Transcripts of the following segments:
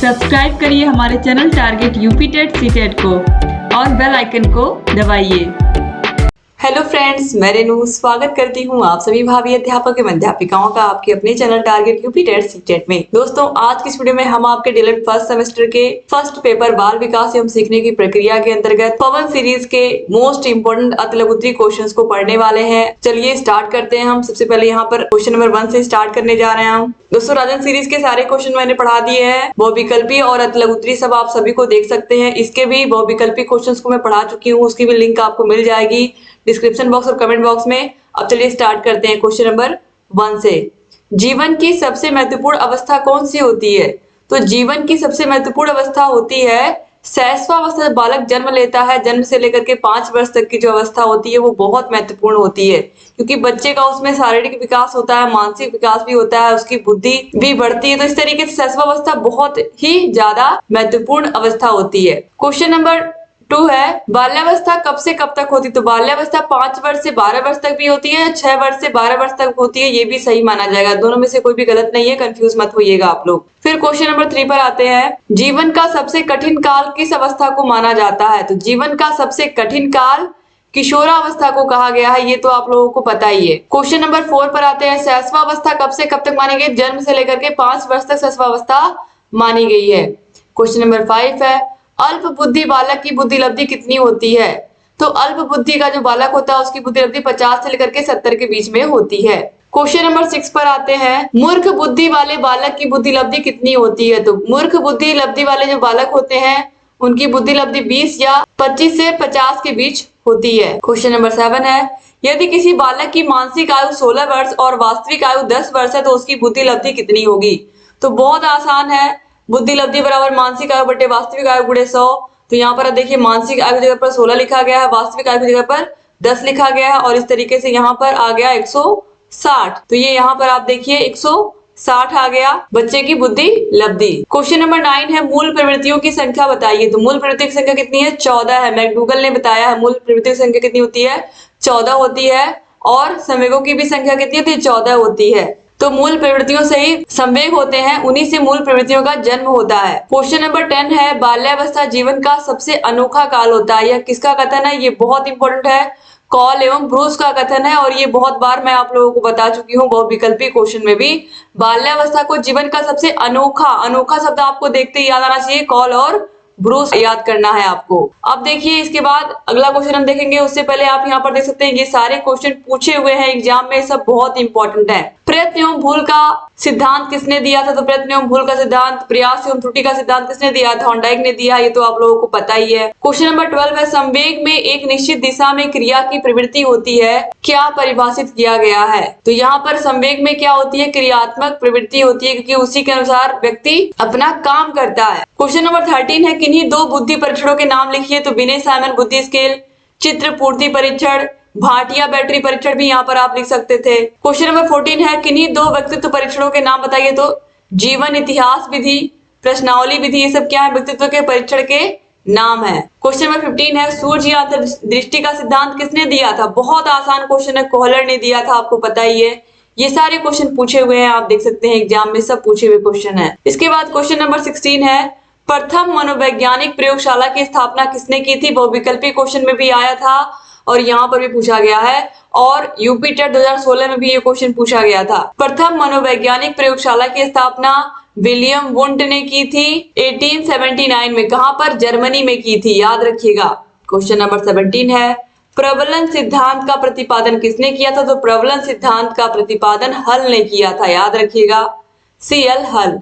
Subscribe करिए हमारे channel target UP TET CTET को और बेल आइकन को दबाइए। हेलो फ्रेंड्स, मैं रेनू स्वागत करती हूँ आप सभी भावी अध्यापक एवं अध्यापिकाओं का आपके अपने channel target UP TET CTET में। दोस्तों, आज की इस वीडियो में हम आपके डीएलएड फर्स्ट सेमेस्टर के फर्स्ट पेपर बाल विकास एवं सीखने की प्रक्रिया के अंतर्गत पवन सीरीज के मोस्ट इंपोर्टेंट अतिलघुत्री क्वेश्चंस को पढ़ने वाले हैं। चलिए स्टार्ट करते हैं। हम सबसे पहले यहाँ पर क्वेश्चन नंबर 1 से स्टार्ट करने जा रहे हैं। हम दोस्तों राजन सीरीज के सारे क्वेश्चन मैंने पढ़ा दिए हैं। बहुविकल्पी और अतिलघुत्री सब आप सभी को देख सकते हैं। इसके भी बहुविकल्पी क्वेश्चंस को मैं पढ़ा चुकी हूँ, उसकी भी लिंक आपको मिल जाएगी डिस्क्रिप्शन बॉक्स और कमेंट बॉक्स में। अब चलिए स्टार्ट करते हैं क्वेश्चन नंबर 1 से। जीवन की सबसे महत्वपूर्ण अवस्था कौन सी होती है? तो जीवन की सबसे महत्वपूर्ण अवस्था होती है शैशवावस्था। बालक जन्म लेता है, जन्म से लेकर के 5 वर्ष तक की जो अवस्था होती है वो बहुत महत्वपूर्ण होती है, क्योंकि बच्चे का उसमें शारीरिक विकास होता है, मानसिक विकास भी होता है, उसकी बुद्धि भी बढ़ती है। तो इस तरीके से शैशवावस्था बहुत ही ज्यादा महत्वपूर्ण अवस्था होती है। क्वेश्चन नंबर 2 है, बाल्यावस्था कब से कब तक होती है? तो बाल्यावस्था 5 वर्ष से 12 वर्ष तक भी होती है, 6 वर्ष से 12 वर्ष तक होती है। ये भी सही माना जाएगा, दोनों में से कोई भी गलत नहीं है, कंफ्यूज मत होइएगा आप लोग। फिर क्वेश्चन नंबर 3 पर आते हैं, जीवन का सबसे कठिन काल किस अवस्था को माना जाता है? तो जीवन का सबसे कठिन काल किशोरावस्था को कहा गया है, ये तो आप लोगों को पता ही है। क्वेश्चन नंबर 4 पर आते हैं, शैशवावस्था कब से कब तक मानी गई? जन्म से लेकर के 5 वर्ष तक शैशवावस्था मानी गई है। क्वेश्चन नंबर 5 है, अल्प बुद्धि बालक की बुद्धि लब्धि कितनी होती है? तो अल्प बुद्धि का जो बालक होता है उसकी बुद्धि लब्धि 50 से लेकर के 70 के बीच में होती है। क्वेश्चन नंबर 6 पर आते हैं, मूर्ख बुद्धि वाले बालक की बुद्धि लब्धि कितनी होती है? तो मूर्ख बुद्धि लब्धि वाले जो बालक होते हैं उनकी बुद्धि लब्धि 20 या 25 से 50 के बीच होती है। क्वेश्चन नंबर 7 है, यदि किसी बालक की मानसिक आयु 16 वर्ष और वास्तविक आयु 10 वर्ष है तो उसकी बुद्धि लब्धि कितनी होगी? तो बहुत आसान है, बुद्धि लब्धि बराबर मानसिक आयु बटे वास्तविक आयु गुणे 100। तो यहाँ पर देखिए मानसिक आयु की जगह पर 16 लिखा गया है, वास्तविक आयु की जगह पर 10 लिखा गया है, और इस तरीके से यहाँ पर आ गया 160। तो ये यहाँ पर आप देखिए 160 आ गया बच्चे की बुद्धि लब्धि। क्वेश्चन नंबर 9 है, मूल प्रवृत्तियों की संख्या बताइए। तो मूल प्रवृत्तियों की संख्या कितनी है? 14 है। मैकडूगल ने बताया है मूल प्रवृत्तियों की संख्या कितनी होती है? 14 होती है। और संवेगों की भी संख्या कितनी होती है? 14 होती है। तो मूल प्रवृत्तियों से ही संवेग होते हैं, उन्हीं से मूल प्रवृत्तियों का जन्म होता है। क्वेश्चन नंबर 10 है, बाल्यावस्था जीवन का सबसे अनोखा काल होता है। यह किसका कथन है? ये बहुत इंपॉर्टेंट है, कॉल एवं ब्रूस का कथन है, और ये बहुत बार मैं आप लोगों को बता चुकी हूँ बहुविकल्पी क्वेश्चन में भी। बाल्यावस्था को जीवन का सबसे अनोखा, अनोखा शब्द आपको देखते ही याद आना चाहिए, कॉल और ब्रूस याद करना है आपको। अब देखिए इसके बाद अगला क्वेश्चन हम देखेंगे, उससे पहले आप यहाँ पर देख सकते हैं ये सारे क्वेश्चन पूछे हुए हैं एग्जाम में, सब बहुत इंपॉर्टेंट है। प्रयत्न एवं भूल का सिद्धांत किसने दिया था? तो प्रयत्न एवं भूल का सिद्धांत, प्रयास एवं त्रुटि का सिद्धांत किसने दिया था? हॉर्नडाइक ने दिया, ये तो आप लोगों को पता ही है। क्वेश्चन नंबर 12 है, संवेग में एक निश्चित दिशा में क्रिया की प्रवृत्ति होती है, क्या परिभाषित किया गया है? तो यहाँ पर संवेग में क्या होती है? क्रियात्मक प्रवृत्ति होती है, क्योंकि उसी के अनुसार व्यक्ति अपना काम करता है। क्वेश्चन नंबर 13 है, किन्हीं 2 बुद्धि परीक्षणों के नाम लिखिए। तो विनय साइमन बुद्धि स्केल, चित्र पूर्ति परीक्षण, भाटिया बैटरी परीक्षण भी यहाँ पर आप लिख सकते थे। क्वेश्चन नंबर 14 है, किन्हीं 2 व्यक्तित्व परीक्षणों के नाम बताइए। तो जीवन इतिहास विधि, प्रश्नावली विधि, ये सब क्या है? व्यक्तित्व के परीक्षण के नाम है। क्वेश्चन नंबर 15 है, सूर्य या अंतर्दृष्टि का सिद्धांत किसने दिया था? बहुत आसान क्वेश्चन है, कोहलर ने दिया था, आपको पता ही है। ये सारे क्वेश्चन पूछे हुए हैं, आप देख सकते हैं एग्जाम में सब पूछे हुए क्वेश्चन है। इसके बाद क्वेश्चन नंबर 16 है, प्रथम मनोवैज्ञानिक प्रयोगशाला की स्थापना किसने की थी? बहुविकल्पी क्वेश्चन में भी आया था और यहाँ पर भी पूछा गया है, और यूपी टेट 2016 में भी ये क्वेश्चन पूछा गया था। प्रथम मनोवैज्ञानिक प्रयोगशाला की स्थापना विलियम वुंट ने की थी 1879 में। कहां पर? जर्मनी में की थी, याद रखिएगा। क्वेश्चन नंबर 17 है, प्रबलन सिद्धांत का प्रतिपादन किसने किया था? तो प्रबलन सिद्धांत का प्रतिपादन हल ने किया था, याद रखिएगा, CL हल।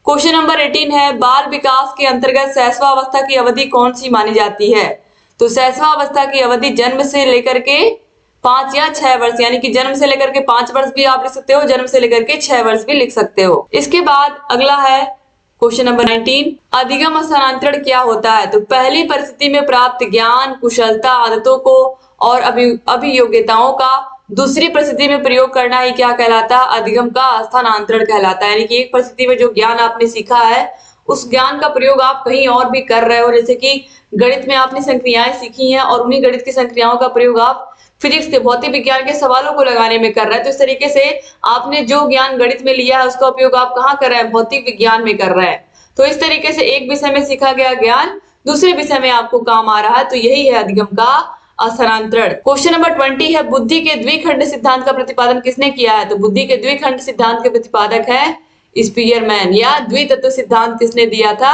क्वेश्चन नंबर 18 है, बाल विकास के अंतर्गत शैशवावस्था की अवधि कौन सी मानी जाती है? तो शैशवावस्था की अवधि जन्म से लेकर के 5 या 6 वर्ष, यानी कि जन्म से लेकर के 5 वर्ष भी आप लिख सकते हो, जन्म से लेकर के 6 वर्ष भी लिख सकते हो। इसके बाद अगला है क्वेश्चन नंबर 19, अधिगम स्थानांतरण क्या होता है? तो पहली परिस्थिति में प्राप्त ज्ञान, कुशलता, आदतों को और अभियोग्यताओं का दूसरी परिस्थिति में प्रयोग करना ही क्या कहलाता है? अधिगम का स्थानांतरण कहलाता है। यानी कि एक परिस्थिति में जो ज्ञान आपने सीखा है उस ज्ञान का प्रयोग आप कहीं और भी कर रहे हो, जैसे कि गणित में आपने संक्रियाएं सीखी हैं और उन्हीं गणित की संक्रियाओं का प्रयोग आप फिजिक्स के, भौतिक विज्ञान के सवालों को लगाने में कर रहा है। तो इस तरीके से आपने जो ज्ञान गणित में लिया है उसका उपयोग आप कहाँ कर रहे हैं? भौतिक विज्ञान में कर रहे हैं। तो इस तरीके से एक विषय में सीखा गया ज्ञान दूसरे विषय में आपको काम आ रहा है, तो यही है अधिगम का स्थानांतरण। क्वेश्चन नंबर 20 है, बुद्धि के द्विखंड सिद्धांत का प्रतिपादन किसने किया है? तो बुद्धि के द्विखंड सिद्धांत के प्रतिपादक है स्पीयरमैन, या द्वितत्व सिद्धांत किसने दिया था?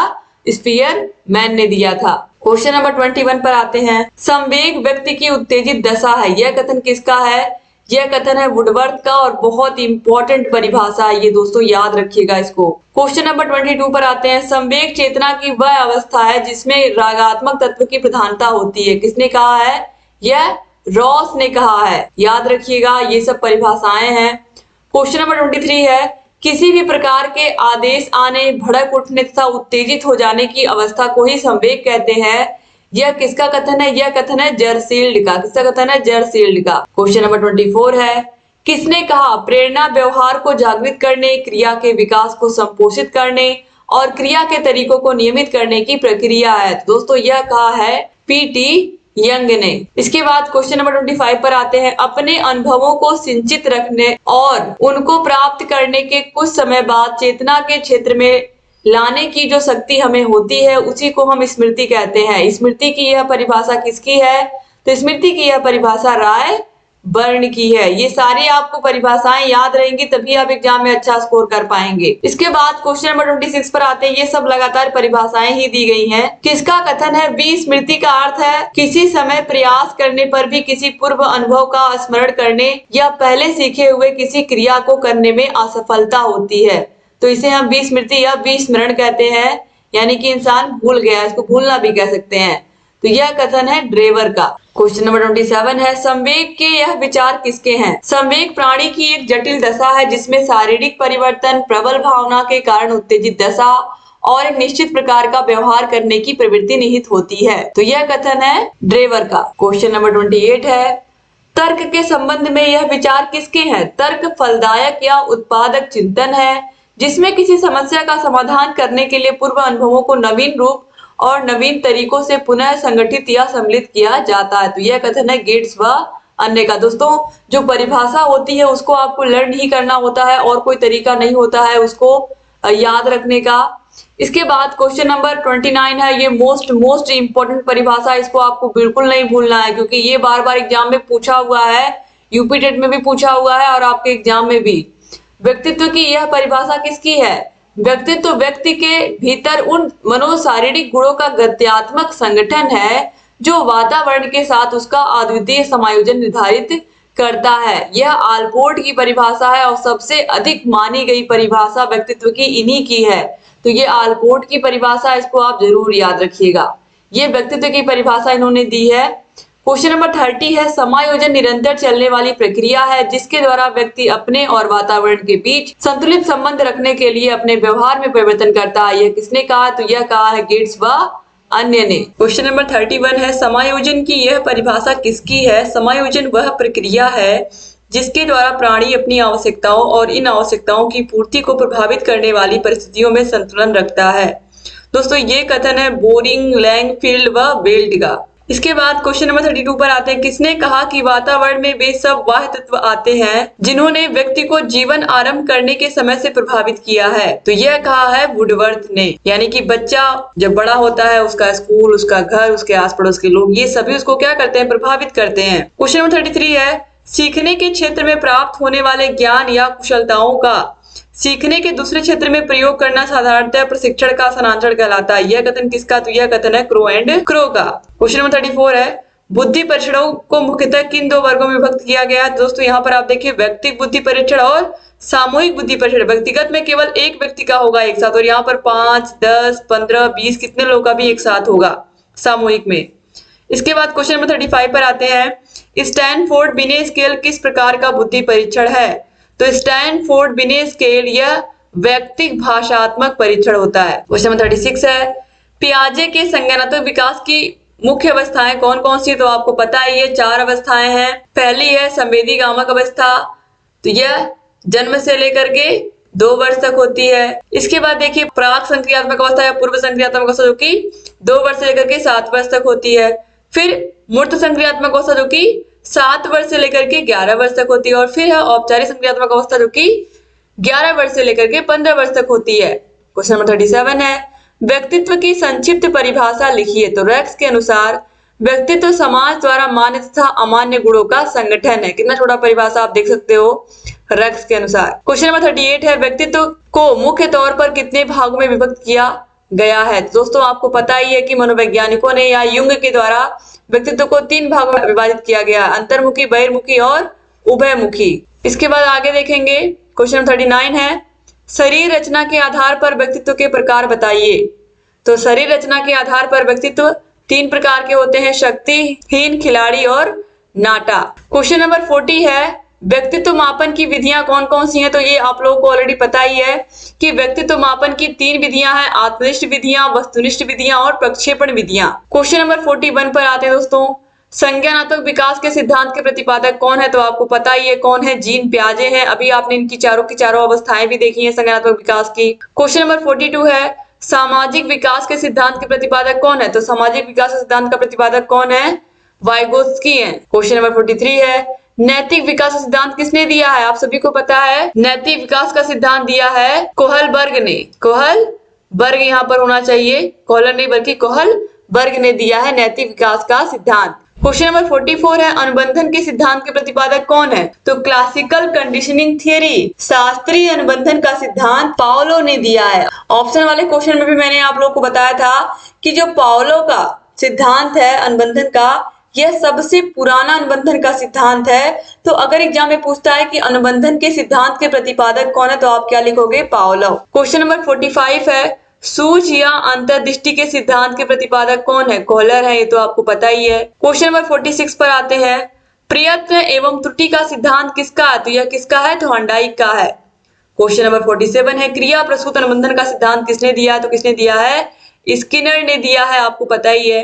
स्पीयरमैन ने दिया था। क्वेश्चन नंबर 21 पर आते हैं, संवेग व्यक्ति की उत्तेजित दशा है, यह कथन किसका है? यह कथन है वुडवर्थ का, और बहुत इंपॉर्टेंट परिभाषा है ये दोस्तों, याद रखिएगा इसको। क्वेश्चन नंबर 22 पर आते हैं, संवेग चेतना की वह अवस्था है जिसमें रागात्मक तत्व की प्रधानता होती है, किसने कहा है? यह रॉस ने कहा है, याद रखिएगा ये सब परिभाषाएं हैं। क्वेश्चन नंबर 23 है, किसी भी प्रकार के आदेश आने, भड़क उठने तथा उत्तेजित हो जाने की अवस्था को ही संवेग कहते हैं। यह किसका कथन है? यह कथन है जरसील्ड का। किसका कथन है? जरसील्ड का। क्वेश्चन नंबर 24 है, किसने कहा प्रेरणा व्यवहार को जागृत करने, क्रिया के विकास को संपोषित करने और क्रिया के तरीकों को नियमित करने की प्रक्रिया है? तो दोस्तों यह कहा है पीटी यंग ने। इसके बाद क्वेश्चन नंबर 25 पर आते हैं, अपने अनुभवों को संचित रखने और उनको प्राप्त करने के कुछ समय बाद चेतना के क्षेत्र में लाने की जो शक्ति हमें होती है उसी को हम स्मृति कहते हैं। स्मृति की यह परिभाषा किसकी है? तो स्मृति की यह परिभाषा राय बर्न की है। ये सारी आपको परिभाषाएं याद रहेंगी तभी आप एग्जाम में अच्छा स्कोर कर पाएंगे। इसके बाद क्वेश्चन नंबर 26 पर आते हैं, ये सब लगातार परिभाषाएं ही दी गई हैं। किसका कथन है? विस्मृति का अर्थ है किसी समय प्रयास करने पर भी किसी पूर्व अनुभव का स्मरण करने या पहले सीखे हुए किसी क्रिया को करने में असफलता होती है, तो इसे हम विस्मृति या विस्मरण कहते हैं, यानी कि इंसान भूल गया, इसको भूलना भी कह सकते हैं। तो यह कथन है ड्रेवर का। क्वेश्चन नंबर 27 है, संवेग के यह विचार किसके हैं? संवेग प्राणी की एक जटिल दशा है जिसमें शारीरिक परिवर्तन, प्रबल भावना के कारण उत्तेजित दशा और एक निश्चित प्रकार का व्यवहार करने की प्रवृत्ति निहित होती है। तो यह कथन है ड्रेवर का। क्वेश्चन नंबर 28 है, तर्क के संबंध में यह विचार किसके हैं? तर्क फलदायक या उत्पादक चिंतन है जिसमें किसी समस्या का समाधान करने के लिए पूर्व अनुभवों को नवीन रूप और नवीन तरीकों से पुनः संगठित या सम्मिलित किया जाता है। तो यह कथन है गेट्स व अन्य का। दोस्तों जो परिभाषा होती है उसको आपको लर्न ही करना होता है और कोई तरीका नहीं होता है उसको याद रखने का। इसके बाद क्वेश्चन नंबर 29 है, ये मोस्ट इंपॉर्टेंट परिभाषा, इसको आपको बिल्कुल नहीं भूलना है क्योंकि ये बार बार एग्जाम में पूछा हुआ है, यूपी टेट में भी पूछा हुआ है और आपके एग्जाम में भी। व्यक्तित्व की यह परिभाषा किसकी है? व्यक्तित्व व्यक्ति के भीतर उन मनोशारीरिक गुणों का गत्यात्मक संगठन है जो वातावरण के साथ उसका अद्वितीय समायोजन निर्धारित करता है। यह आलपोर्ट की परिभाषा है और सबसे अधिक मानी गई परिभाषा व्यक्तित्व की इन्हीं की है। तो ये आलपोर्ट की परिभाषा, इसको आप जरूर याद रखिएगा। ये व्यक्तित्व की परिभाषा इन्होंने दी है। क्वेश्चन नंबर 30 है, समायोजन निरंतर चलने वाली प्रक्रिया है जिसके द्वारा व्यक्ति अपने और वातावरण के बीच संतुलित संबंध रखने के लिए अपने व्यवहार में परिवर्तन करता है। यह किसने कहा? तो यह कहा है गेट्स व अन्य ने। क्वेश्चन नंबर 31 है, समायोजन की यह परिभाषा किसकी है? समायोजन वह प्रक्रिया है जिसके द्वारा प्राणी अपनी आवश्यकताओं और इन आवश्यकताओं की पूर्ति को प्रभावित करने वाली परिस्थितियों में संतुलन रखता है। दोस्तों ये कथन है बोरिंग, लैंगफील्ड व बेल्ट का। इसके बाद क्वेश्चन नंबर 32 पर आते हैं, किसने कहा कि वातावरण में वे सब बाह्य तत्व आते हैं जिन्होंने व्यक्ति को जीवन आरंभ करने के समय से प्रभावित किया है? तो यह कहा है वुडवर्थ ने, यानी कि बच्चा जब बड़ा होता है उसका स्कूल, उसका घर, उसके आस पड़ोस के लोग, ये सभी उसको क्या करते हैं? प्रभावित करते हैं। क्वेश्चन नंबर 33 है, सीखने के क्षेत्र में प्राप्त होने वाले ज्ञान या कुशलताओं का सीखने के दूसरे क्षेत्र में प्रयोग करना साधारणतः प्रशिक्षण का स्थानांतरण कहलाता है। यह कथन किसका? तो यह कथन है क्रो एंड क्रो का। क्वेश्चन नंबर 34 है, बुद्धि परीक्षणों को मुख्यतः किन दो वर्गों में विभक्त किया गया है? दोस्तों यहाँ पर आप देखिए व्यक्तिगत बुद्धि परीक्षण और सामूहिक बुद्धि परीक्षण। व्यक्तिगत में केवल एक व्यक्ति का होगा एक साथ, और यहाँ पर 5, 10, 15, 20 कितने लोग का भी एक साथ होगा सामूहिक में। इसके बाद क्वेश्चन नंबर 35 पर आते हैं, स्टैनफोर्ड बिने स्केल किस प्रकार का बुद्धि परीक्षण है? तो स्टैनफोर्ड बिने स्केल यह व्यक्तिक भाषात्मक परीक्षण होता है। क्वेश्चन नंबर 36 है, पियाजे के संज्ञानात्मक विकास की मुख्य अवस्थाएं कौन कौन सी? तो आपको पता है ये 4 अवस्थाएं हैं। पहली है संवेदी गामक अवस्था, तो यह जन्म से लेकर के 2 वर्ष तक होती है। इसके बाद देखिए प्राक संक्रियात्मक अवस्था या पूर्व संक्रियात्मक अवस्था जो कि 2 वर्ष से लेकर के 7 वर्ष तक होती है। फिर मूर्त संक्रियात्मक अवस्था जो कि 7 वर्ष से लेकर के 11 वर्ष तक होती है, और फिर है औपचारिक संक्रियात्मक अवस्था जो कि 11 वर्ष से लेकर के 15 वर्ष तक होती है। क्वेश्चन नंबर 37 है, व्यक्तित्व की संक्षिप्त परिभाषा लिखिए। तो रेक्स के अनुसार व्यक्तित्व समाज द्वारा मान्य तथा अमान्य गुणों का संगठन है। कितना छोटा परिभाषा आप देख सकते हो रेक्स के अनुसार। क्वेश्चन नंबर 38 है, व्यक्तित्व को मुख्य तौर पर कितने भागों में विभक्त किया गया है। दोस्तों आपको पता ही है कि मनोवैज्ञानिकों ने या युंग के द्वारा व्यक्तित्व को 3 भागों में विभाजित किया गया, अंतर्मुखी, बहिर्मुखी और उभयमुखी। इसके बाद आगे देखेंगे क्वेश्चन नंबर 39 है, शरीर रचना के आधार पर व्यक्तित्व के प्रकार बताइए। तो शरीर रचना के आधार पर व्यक्तित्व 3 प्रकार के होते हैं, शक्तिहीन, खिलाड़ी और नाटा। क्वेश्चन नंबर 40 है, व्यक्तित्व मापन की विधियां कौन कौन सी हैं। तो ये आप लोगों को ऑलरेडी पता ही है कि व्यक्तित्व मापन की 3 विधियां हैं, आत्मनिष्ठ विधियां, वस्तुनिष्ठ विधियां और प्रक्षेपण विधियां। क्वेश्चन नंबर 41 पर आते हैं दोस्तों, संज्ञानात्मक विकास के सिद्धांत के प्रतिपादक कौन है। तो आपको पता ही है कौन है, जीन पियाजे हैं। अभी आपने इनकी चारों की चारों अवस्थाएं भी देखी हैं संज्ञानात्मक विकास की। क्वेश्चन नंबर 42 है, सामाजिक विकास के सिद्धांत के प्रतिपादक कौन है। तो सामाजिक विकास के सिद्धांत का प्रतिपादक कौन है, वाइगोत्स्की है। क्वेश्चन नंबर 43 है, नैतिक विकास का सिद्धांत किसने दिया है। आप सभी को पता है नैतिक विकास का सिद्धांत दिया है कोहलबर्ग ने। कोहलबर्ग यहाँ पर होना चाहिए, कोहलर नहीं बल्कि कोहलबर्ग ने दिया है नैतिक विकास का सिद्धांत। क्वेश्चन नंबर 44 है, अनुबंधन के सिद्धांत के प्रतिपादक कौन है। तो क्लासिकल कंडीशनिंग थियरी, शास्त्रीय अनुबंधन का सिद्धांत पाओलो ने दिया है। ऑप्शन वाले क्वेश्चन में भी मैंने आप लोगों को बताया था कि जो पाओलो का सिद्धांत है अनुबंधन का, यह सबसे पुराना अनुबंधन का सिद्धांत है। तो अगर एग्जाम में पूछता है कि अनुबंधन के सिद्धांत के प्रतिपादक कौन है, तो आप क्या लिखोगे, पाओलो। क्वेश्चन नंबर 45 है, सूझ या अंतर्दृष्टि के सिद्धांत के प्रतिपादक कौन है, कोहलर है, ये तो आपको पता ही है। क्वेश्चन नंबर 46 पर आते हैं, प्रयत्न एवं त्रुटि का सिद्धांत किसका है। तो यह किसका है, तो हंडाइक का है। क्वेश्चन नंबर 47 है, क्रिया प्रसूत अनुबंधन का सिद्धांत किसने दिया है। तो किसने दिया है, स्किनर ने दिया है, आपको पता ही है।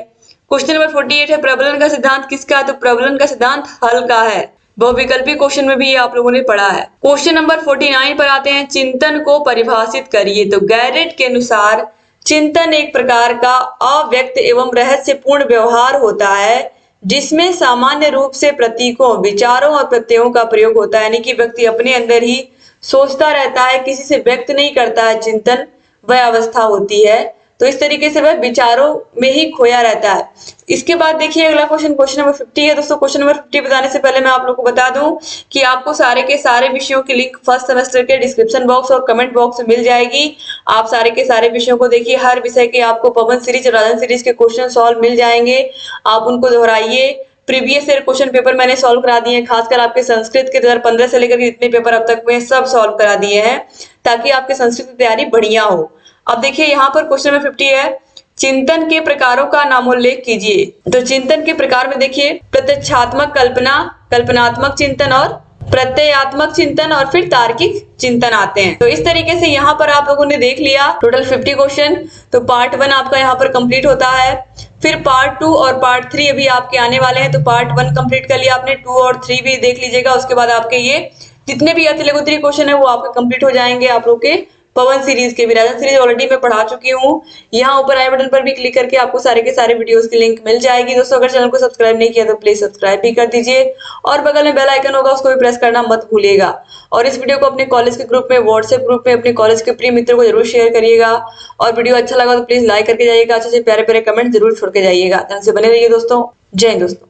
क्वेश्चन नंबर 48 है, प्रबलन का सिद्धांत किसका है। तो प्रबलन का सिद्धांत हल का है। बहुविकल्पी क्वेश्चन में भी ये आप लोगों ने पढ़ा है। क्वेश्चन नंबर 49 पर आते हैं, चिंतन को परिभाषित करिए। तो गैरेट के अनुसार चिंतन एक प्रकार का अव्यक्त एवं रहस्यपूर्ण व्यवहार होता है जिसमें सामान्य रूप से प्रतीकों, विचारों और प्रत्ययों का प्रयोग होता है। यानी कि व्यक्ति अपने अंदर ही सोचता रहता है, किसी से व्यक्त नहीं करता है। चिंतन वह अवस्था होती है, तो इस तरीके से वह विचारों में ही खोया रहता है। इसके बाद देखिए अगला क्वेश्चन, क्वेश्चन नंबर 50 है। दोस्तों क्वेश्चन नंबर 50 बताने से पहले मैं आप लोगों को बता दूं कि आपको सारे के सारे विषयों की लिंक फर्स्ट सेमेस्टर के डिस्क्रिप्शन बॉक्स और कमेंट बॉक्स में मिल जाएगी। आप सारे के सारे विषयों को देखिए, हर विषय के आपको पवन सीरीज और राजन सीरीज के क्वेश्चन सॉल्व मिल जाएंगे। आप उनको दोहराइए। प्रीवियस ईयर क्वेश्चन पेपर मैंने सॉल्व करा दिए हैं, खासकर आपके संस्कृत के 2015 से लेकर जितने पेपर अब तक हुए सब सॉल्व करा दिए हैं, ताकि आपके संस्कृत की तैयारी बढ़िया हो। अब देखिए यहाँ पर क्वेश्चन नंबर 50 है, चिंतन के प्रकारों का नामोल्लेख कीजिए। तो चिंतन के प्रकार में देखिए, प्रत्यक्षात्मक कल्पना, कल्पनात्मक चिंतन और प्रत्ययात्मक चिंतन और फिर तार्किक चिंतन आते हैं। तो इस तरीके से यहाँ पर आप लोगों ने देख लिया टोटल 50 क्वेश्चन। तो पार्ट 1 आपका यहाँ पर कंप्लीट होता है, फिर पार्ट 2 और पार्ट 3 अभी आपके आने वाले हैं। तो पार्ट 1 कंप्लीट कर लिया आपने, 2 और 3 भी देख लीजिएगा। उसके बाद आपके ये जितने भी अति लघु क्वेश्चन है वो आपके कंप्लीट हो जाएंगे। आप लोग के पवन सीरीज के भी, राजन सीरीज ऑलरेडी मैं पढ़ा चुकी हूँ। यहाँ ऊपर आई बटन पर भी क्लिक करके आपको सारे के सारे वीडियोस की लिंक मिल जाएगी। दोस्तों अगर चैनल को सब्सक्राइब नहीं किया तो प्लीज सब्सक्राइब भी कर दीजिए और बगल में बेल आइकन होगा उसको भी प्रेस करना मत भूलिएगा। और इस वीडियो को अपने कॉलेज के ग्रुप में, व्हाट्सएप ग्रुप में अपने कॉलेज के प्रिय मित्रों को जरूर शेयर करिएगा। और वीडियो अच्छा लगा तो प्लीज लाइक करके जाइएगा, अच्छे से प्यारे प्यारे कमेंट जरूर छोड़ के जाइएगा। चैनल से बने रहिए दोस्तों। जय हिंद दोस्तों।